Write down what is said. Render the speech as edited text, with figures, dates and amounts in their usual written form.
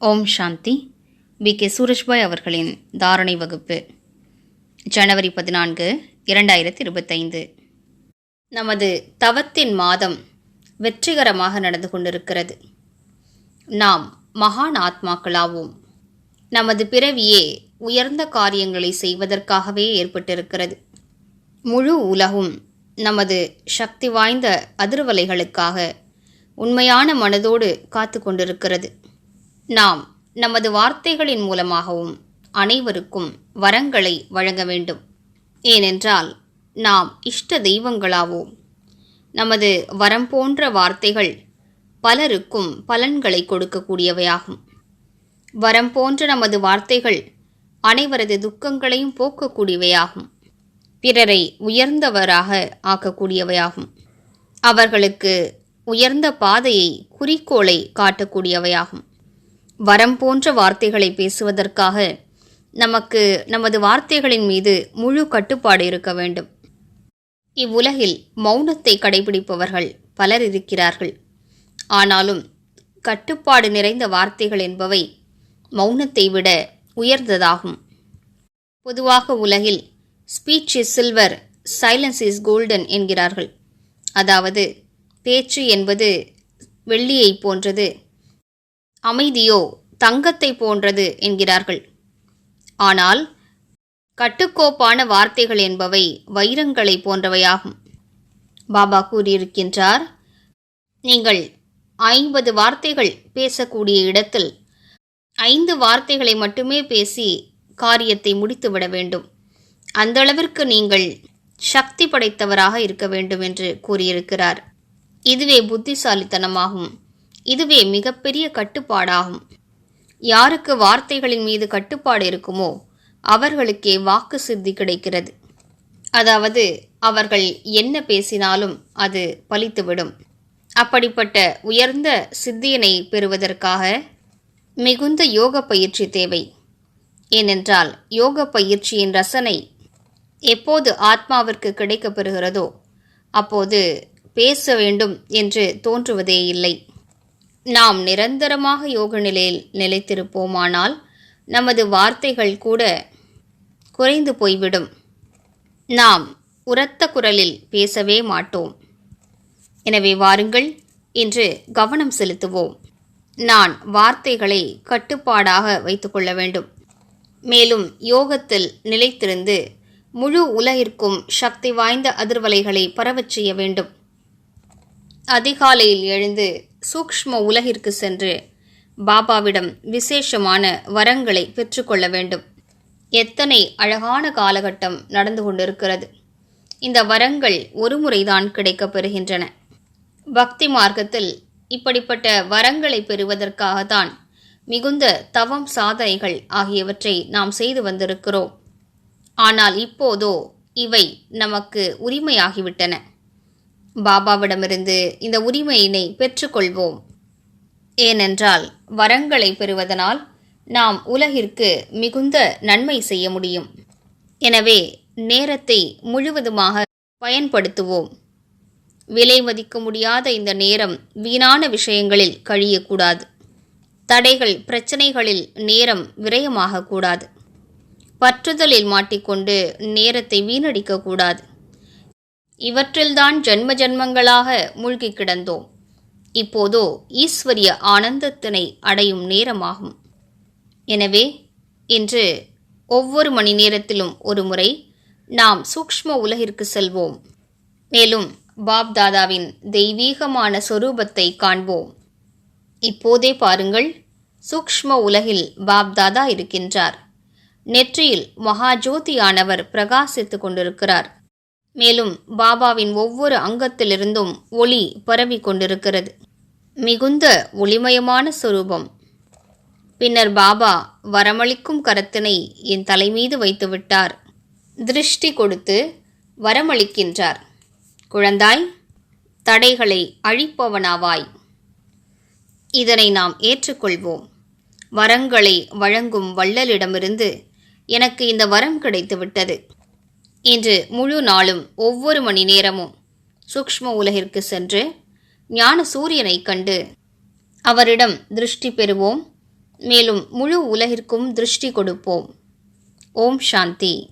ஓம் சாந்தி. K Surajbhai அவர்களின் தாரணை வகுப்பு, ஜனவரி 14, 2025. நமது தவத்தின் மாதம் வெற்றிகரமாக நடந்து கொண்டிருக்கிறது. நாம் மகான் ஆத்மாக்களாவோம். நமது பிறவியே உயர்ந்த காரியங்களை செய்வதற்காகவே ஏற்பட்டிருக்கிறது. முழு உலகும் நமது சக்தி வாய்ந்த அதிர்வலைகளுக்காக உண்மையான மனதோடு காத்து கொண்டிருக்கிறது. நாம் நமது வார்த்தைகளின் மூலமாகவும் அனைவருக்கும் வரங்களை வழங்க வேண்டும். ஏனென்றால் நாம் இஷ்ட தெய்வங்களாவோம். நமது வரம் போன்ற வார்த்தைகள் பலருக்கும் பலன்களை கொடுக்கக்கூடியவையாகும். வரம் போன்ற நமது வார்த்தைகள் அனைவரது துக்கங்களையும் போக்கக்கூடியவையாகும். பிறரை உயர்ந்தவராக ஆக்கக்கூடியவையாகும். அவர்களுக்கு உயர்ந்த பாதையை, குறிக்கோளை காட்டக்கூடியவையாகும். வரம் போன்ற வார்த்தைகளை பேசுவதற்காக நமக்கு நமது வார்த்தைகளின் மீது முழு கட்டுப்பாடு இருக்க வேண்டும். இவ்வுலகில் மௌனத்தை கடைபிடிப்பவர்கள் பலர் இருக்கிறார்கள். ஆனாலும் கட்டுப்பாடு நிறைந்த வார்த்தைகள் என்பவை மௌனத்தை விட உயர்ந்ததாகும். பொதுவாக உலகில் speech is silver, silence is golden என்கிறார்கள். அதாவது பேச்சு என்பது வெள்ளியை போன்றது, அமைதியோ தங்கத்தை போன்றது என்கிறார்கள். ஆனால் கட்டுக்கோப்பான வார்த்தைகள் என்பவை வைரங்களை போன்றவையாகும். பாபா கூறியிருக்கின்றார், நீங்கள் 50 வார்த்தைகள் பேசக்கூடிய இடத்தில் 5 வார்த்தைகளை மட்டுமே பேசி காரியத்தை முடித்துவிட வேண்டும். அந்த அளவிற்கு நீங்கள் சக்தி படைத்தவராக இருக்க வேண்டும் என்று கூறியிருக்கிறார். இதுவே புத்திசாலித்தனமாகும். இதுவே மிகப்பெரிய கட்டுப்பாடாகும். யாருக்கு வார்த்தைகளின் மீது கட்டுப்பாடு இருக்குமோ அவர்களுக்கே வாக்கு சித்தி கிடைக்கிறது. அதாவது அவர்கள் என்ன பேசினாலும் அது பலித்துவிடும். அப்படிப்பட்ட உயர்ந்த சித்தியினை பெறுவதற்காக மிகுந்த யோக பயிற்சி தேவை. ஏனென்றால் யோக பயிற்சியின் ரசனை எப்போது ஆத்மாவிற்கு கிடைக்கப் பெறுகிறதோ அப்போது பேச வேண்டும் என்று தோன்றுவதே இல்லை. நாம் நிரந்தரமாக யோக நிலையில் நிலைத்திருப்போமானால் நமது வார்த்தைகள் கூட குறைந்து போய்விடும். நாம் உரத்த குரலில் பேசவே மாட்டோம். எனவே வாருங்கள், இன்று கவனம் செலுத்துவோம். நான் வார்த்தைகளை கட்டுப்பாடாக வைத்துக்கொள்ள வேண்டும். மேலும் யோகத்தில் நிலைத்திருந்து முழு உலகிற்கும் சக்தி வாய்ந்த அதிர்வலைகளை பரவச் செய்ய வேண்டும். அதிகாலையில் எழுந்து சூக்ஷ்ம உலகிற்கு சென்று பாபாவிடம் விசேஷமான வரங்களை பெற்றுக்கொள்ள வேண்டும். எத்தனை அழகான காலகட்டம் நடந்து கொண்டிருக்கிறது. இந்த வரங்கள் ஒரு முறைதான் கிடைக்கப் பெறுகின்றன. பக்தி மார்க்கத்தில் இப்படிப்பட்ட வரங்களை பெறுவதற்காகத்தான் மிகுந்த தவம், சாதனைகள் ஆகியவற்றை நாம் செய்து வந்திருக்கிறோம். ஆனால் இப்போதோ இவை நமக்கு உரிமையாகிவிட்டன. பாபாவிடமிருந்து இந்த உரிமையினை பெற்றுக்கொள்வோம். ஏனென்றால் வரங்களை பெறுவதனால் நாம் உலகிற்கு மிகுந்த நன்மை செய்ய முடியும். எனவே நேரத்தை முழுவதுமாக பயன்படுத்துவோம். விலை மதிக்க முடியாத இந்த நேரம் வீணான விஷயங்களில் கழியக்கூடாது. தடைகள், பிரச்சனைகளில் நேரம் விரயமாகக்கூடாது. பற்றுதலில் மாட்டிக்கொண்டு நேரத்தை வீணடிக்கக்கூடாது. இவற்றில்தான் ஜன்ம ஜன்மங்களாக மூழ்கி கிடந்தோம். இப்போதோ ஈஸ்வரிய ஆனந்தத்தினை அடையும் நேரமாகும். எனவே இன்று ஒவ்வொரு மணி நேரத்திலும் ஒரு முறை நாம் சூக்ஷ்ம உலகிற்கு செல்வோம். மேலும் பாப் தாதாவின் தெய்வீகமான சொரூபத்தை காண்போம். இப்போதே பாருங்கள், சூக்ஷ்ம உலகில் பாப் தாதா இருக்கின்றார். நெற்றியில் மகாஜோதியானவர் பிரகாசித்துக் கொண்டிருக்கிறார். மேலும் பாபாவின் ஒவ்வொரு அங்கத்திலிருந்தும் ஒளி பரவி கொண்டிருக்கிறது. மிகுந்த ஒளிமயமான சொரூபம். பின்னர் பாபா வரமளிக்கும் கரத்தினை என் தலைமீது வைத்துவிட்டார். திருஷ்டி கொடுத்து வரமளிக்கின்றார். குழந்தாய், தடைகளை அழிப்பவனாவாய். இதனை நாம் ஏற்றுக்கொள்வோம். வரங்களை வழங்கும் வள்ளலிடமிருந்து எனக்கு இந்த வரம் கிடைத்துவிட்டது. இன்று முழு நாளும் ஒவ்வொரு மணி நேரமும் சூக்ஷ்ம உலகிற்கு சென்று ஞான சூரியனை கண்டு அவரிடம் திருஷ்டி பெறுவோம். மேலும் முழு உலகிற்கும் திருஷ்டி கொடுப்போம். ஓம் சாந்தி.